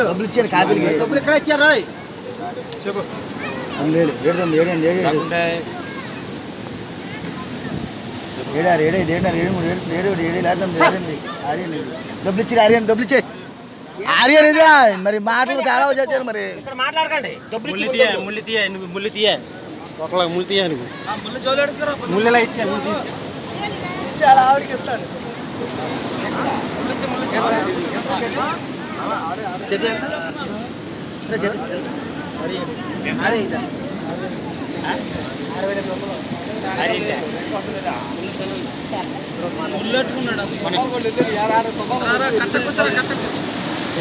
డబ్బులు ఇచ్చాను కాపీలకి. డబ్బులు ఎక్కడ ఇచ్చారు? లేదు ఏడు ఏడైంది ఏడారు ఏడైంది ఏడారు 7 3 7 డబ్బులు ఇచ్చి ఆర్యన్ డబ్బులు ఇచ్చే ఆర్యన్ ఇదా మరి మాటలు తేడా వచ్చేది మరి మాట్లాడకండి. డబ్బులు ముళ్ళు తీయ ఒకళ్ళ ముళ్ళు తీయ ముళ్ళలా ఇచ్చాను తీసి అలా ఆవిడకి ఇస్తాడు.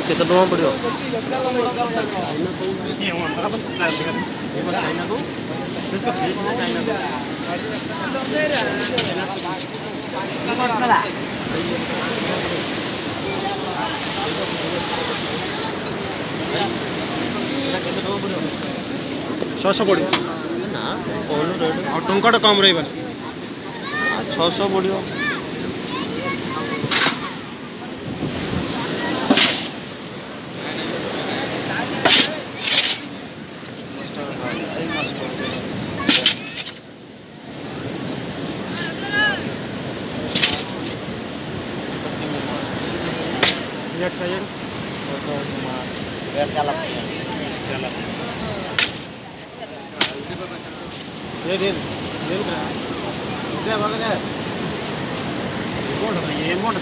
कितना पड़ेगा छः पड़ो और टंका कम रही 600 पड़ो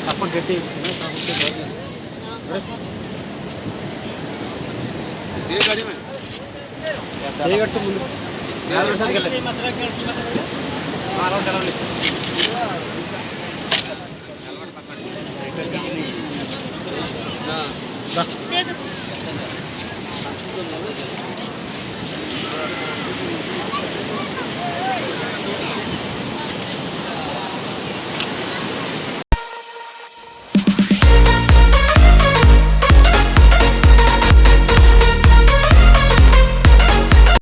सपोर्ट गट्टी गाड़ी में से